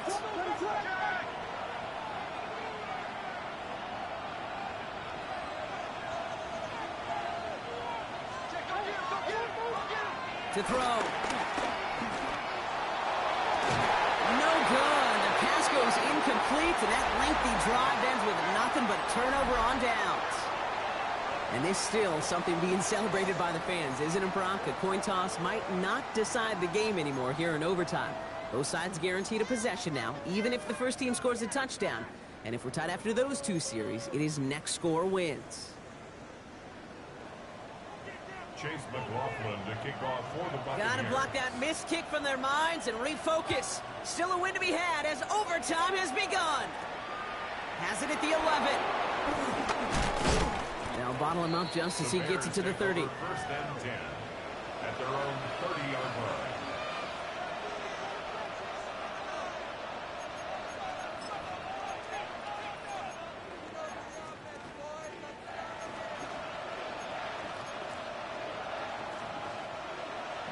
To throw. No good. The pass goes incomplete, and that lengthy drive ends with nothing but turnover on downs. And there's still something being celebrated by the fans, isn't it, Brock? A coin toss might not decide the game anymore here in overtime. Both sides guaranteed a possession now, even if the first team scores a touchdown. And if we're tied after those 2 series, it is next score wins. Chase McLaughlin to kick off for the Buccaneers. Got to block that missed kick from their minds and refocus. Still a win to be had as overtime has begun. Has it at the 11. They'll bottle him up just as he gets it to the 30. First and 10 at their own 30-yard line.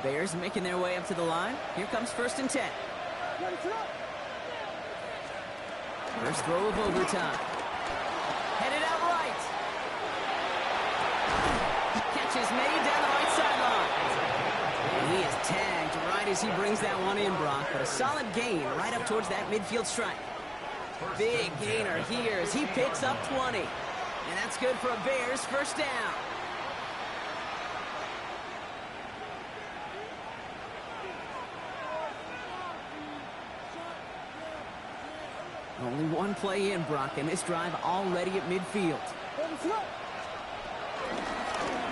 Bears making their way up to the line. Here comes first and 10. First throw of overtime. Headed out right. Catch is made down the right sideline. And he is tagged right as he brings that one in, Brock. But a solid gain right up towards that midfield strike. Big gainer here as he picks up 20. And that's good for a Bears first down. Only one play in, Brock, and this drive already at midfield.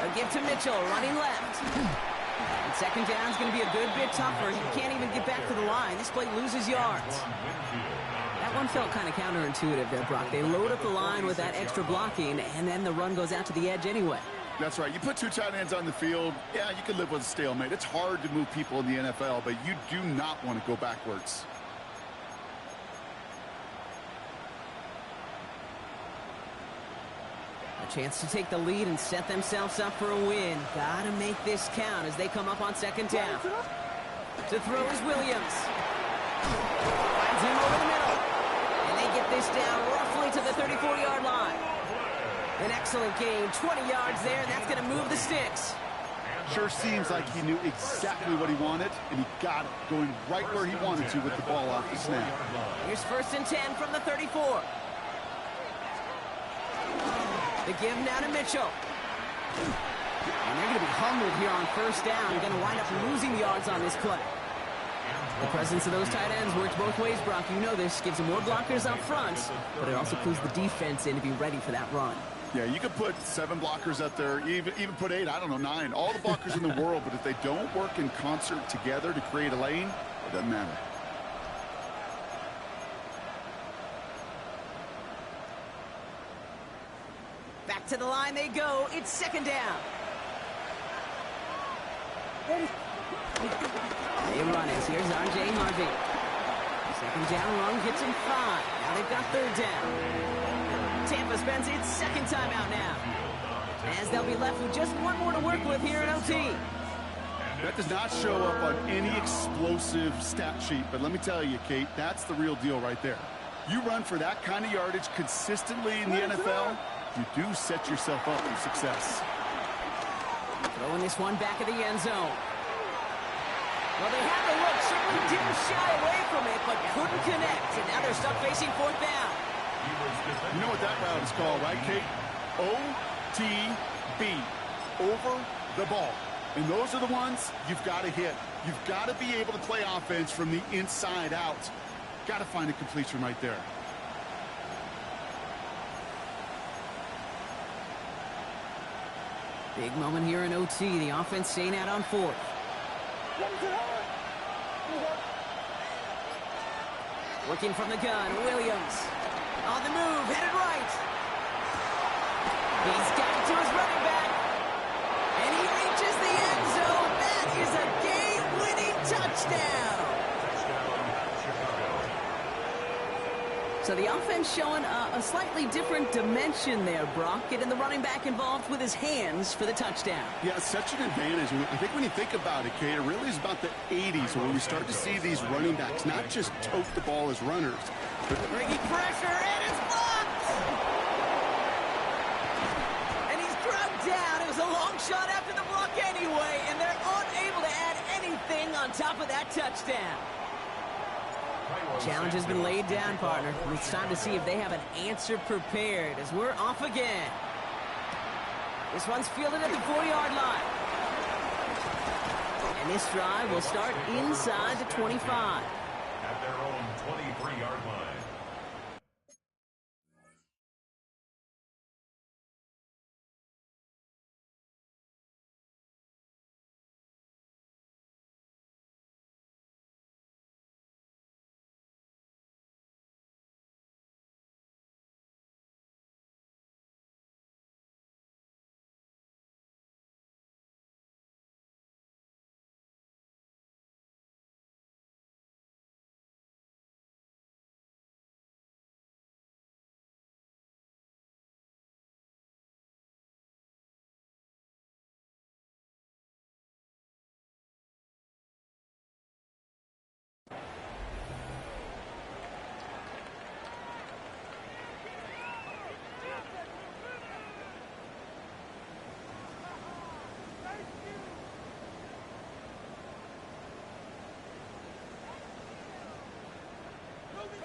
A give to Mitchell, running left. And second down is going to be a good bit tougher. He can't even get back to the line. This play loses yards. That one felt kind of counterintuitive there, Brock. They load up the line with that extra blocking, and then the run goes out to the edge anyway. That's right. You put two tight ends on the field, yeah, you can live with a stalemate. It's hard to move people in the NFL, but you do not want to go backwards. A chance to take the lead and set themselves up for a win. Gotta make this count as they come up on second down. To throw is Williams. Finds him over the middle. And they get this down roughly to the 34-yard line. An excellent gain, 20 yards there, and that's going to move the sticks. Sure seems like he knew exactly what he wanted, and he got it, going right where he wanted to with the ball off the snap. Here's 1st and 10 from the 34. The give now to Mitchell. And they're going to be humbled here on 1st down. Going to wind up losing yards on this play. The presence of those tight ends works both ways, Brock. You know this. Gives them more blockers up front, but it also clues the defense in to be ready for that run. Yeah, you could put 7 blockers up there, even put 8, I don't know, 9. All the blockers in the world, but if they don't work in concert together to create a lane, it doesn't matter. Back to the line they go. It's 2nd down. They run it. Here's R.J. Harvey. 2nd down run gets him 5. Now they've got 3rd down. Tampa spends its 2nd timeout now, as they'll be left with just one more to work with here in OT. That does not show up on any explosive stat sheet, but let me tell you, Kate, that's the real deal right there. You run for that kind of yardage consistently in the NFL, you do set yourself up for success. Throwing this one back of the end zone. Well, they had the look, certainly didn't shy away from it, but couldn't connect, and now they're stuck facing 4th down. You know what that route is called, right, Kate? OTB, over the ball. And those are the ones you've got to hit. You've got to be able to play offense from the inside out. Got to find a completion right there. Big moment here in OT. The offense staying out on 4th. Working from the gun, Williams. On the move, headed right. He's got it to his running back. And he reaches the end zone. That is a game-winning touchdown. So the offense showing a slightly different dimension there, Brock. Getting the running back involved with his hands for the touchdown. Yeah, such an advantage. I think when you think about it, Kate, it really is about the 80s where we start to see these running backs not just tote the ball as runners, but bringing pressure, and it's blocked! And he's drugged down. It was a long shot after the block anyway, and they're unable to add anything on top of that touchdown. Challenge has been laid down, partner. It's time to see if they have an answer prepared as we're off again. This one's fielded at the 4-yard line. And this drive will start inside the 25. At their own 23-yard line.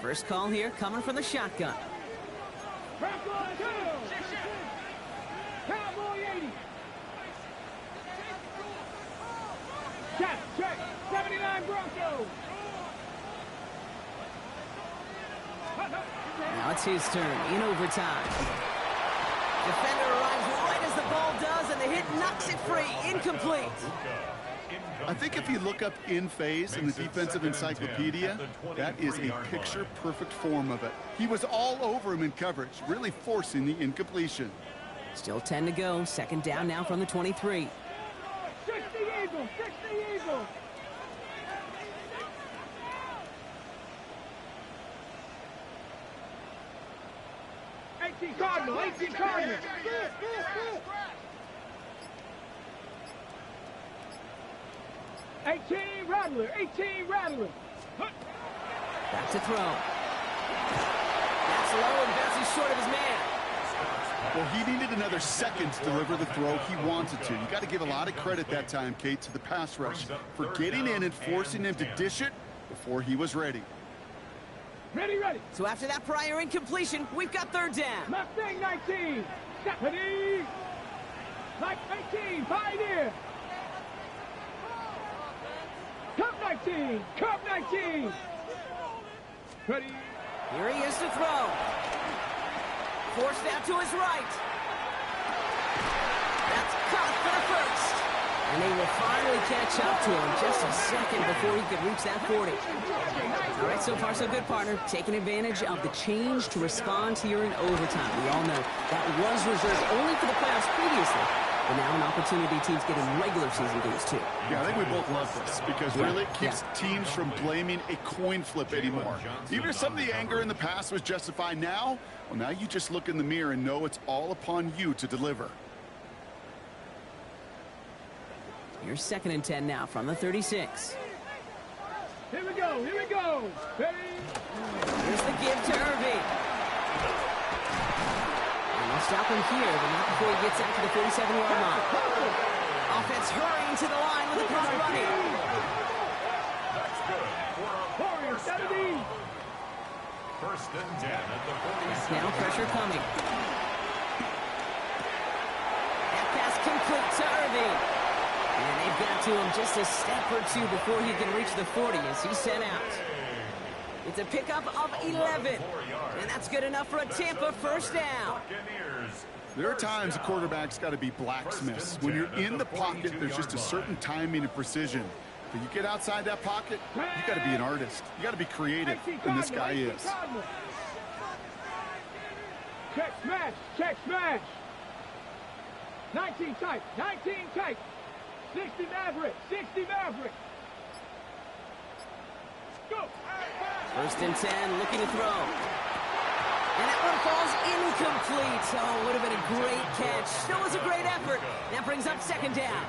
First call here coming from the shotgun. Cowboy 80. Check. 79 Broncos. Now it's his turn in overtime. Defender arrives right as the ball does, and the hit knocks it free. Incomplete. I think if you look up in phase in the defensive encyclopedia, that is a picture-perfect form of it. He was all over him in coverage, really forcing the incompletion. Still 10 to go. Second down now from the 23. 60 Eagles, 60 Eagles. Cardinal, 18 Cardinal. 18 Rattler, 18 Rattler. Back to throw. That's low and bounces short of his man. Well, he needed another second to deliver the throw he wanted to. You got to give a lot of credit that time, Kate, to the pass rush for getting in and forcing him to dish it before he was ready. Ready, ready. So after that prior incompletion, we've got third down. Mustang 19. Step ready. Like 18. Pioneer. Cup 19. Cup 19. Ready. Here he is to throw. Forced out to his right. That's caught for the first. And they will finally catch up to him just a second before he could reach that 40. All right, so far so good, partner. Taking advantage of the change to respond here in overtime. We all know that was reserved only for the playoffs previously, but now an opportunity teams getting regular season games too. Yeah, I think we both love this because really it keeps teams from blaming a coin flip anymore. Even if some of the anger in the past was justified now, well, now you just look in the mirror and know it's all upon you to deliver. Here's 2nd and 10 now from the 36. Here we go, here we go. Ready. Here's the give to Irving. And they'll stop him here, but not before he gets out to the 47-yard line. Offense hurrying to the line with the clock running. That's good. Warrior 70. First and 10 at the 47. Now pressure coming. That pass complete to Irving. And they've got to him just a step or two before he can reach the 40 as he's sent out. It's a pickup of 11. And that's good enough for a Tampa first down. There are times a quarterback's got to be blacksmiths. When you're in the pocket, there's just a certain timing and precision. But you get outside that pocket, you got to be an artist. You got to be creative, and this guy is. Check smash, check smash. 19 tight, 19 tight. 60 Maverick, 60 Maverick. Go. First and 10, looking to throw. And that one falls incomplete. Oh, would have been a great catch. Still was a great effort. That brings up 2nd down.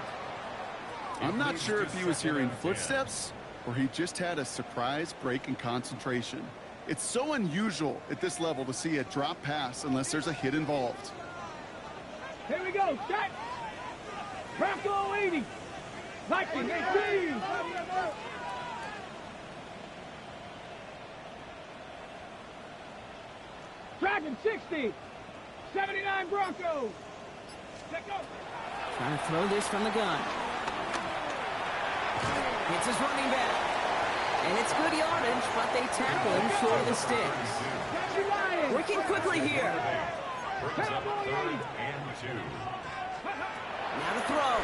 I'm not sure if he was hearing footsteps or he just had a surprise break in concentration. It's so unusual at this level to see a drop pass unless there's a hit involved. Here we go, set. Bronco 80. 1918. Dragon 60. 79 Bronco. Let go. Trying to throw this from the gun. It's his running back. And it's good yardage, but they tackle him short of the sticks. Working quickly here. Brings up 3rd and 2. Now to throw.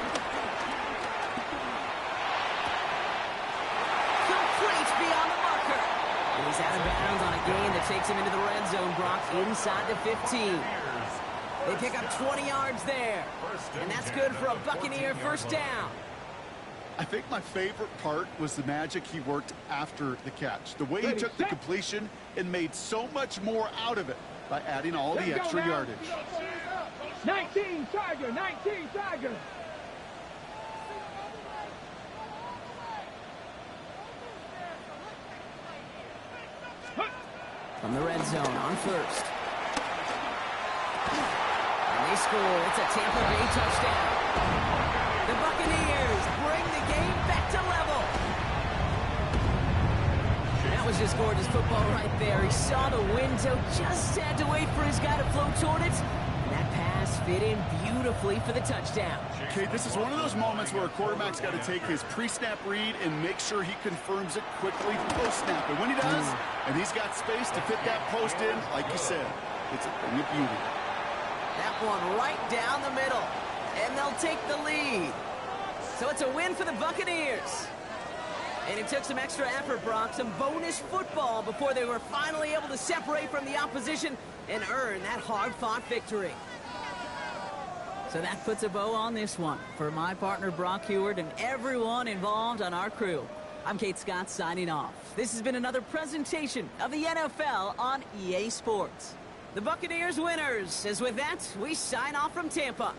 Complete beyond the marker. And he's out of bounds on a gain that takes him into the red zone, Brock, inside the 15. They pick up 20 yards there. And that's good for a Buccaneer first down. I think my favorite part was the magic he worked after the catch. The way he took the completion and made so much more out of it by adding all the extra yardage. 19 Tiger, 19 Tiger. From the red zone on first. And they score. It's a Tampa Bay touchdown. The Buccaneers bring the game back to level. That was just gorgeous football right there. He saw the window, just had to wait for his guy to float toward it. And that pass fit in beautifully for the touchdown. Okay, this is one of those moments where a quarterback's got to take his pre-snap read and make sure he confirms it quickly post-snap. And when he does, and he's got space to fit that post in, like you said, it's a thing of beauty. That one right down the middle. And they'll take the lead. So it's a win for the Buccaneers. And it took some extra effort, Brock, some bonus football before they were finally able to separate from the opposition and earn that hard-fought victory. So that puts a bow on this one. For my partner, Brock Heward, and everyone involved on our crew, I'm Kate Scott signing off. This has been another presentation of the NFL on EA Sports. The Buccaneers winners, as with that, we sign off from Tampa.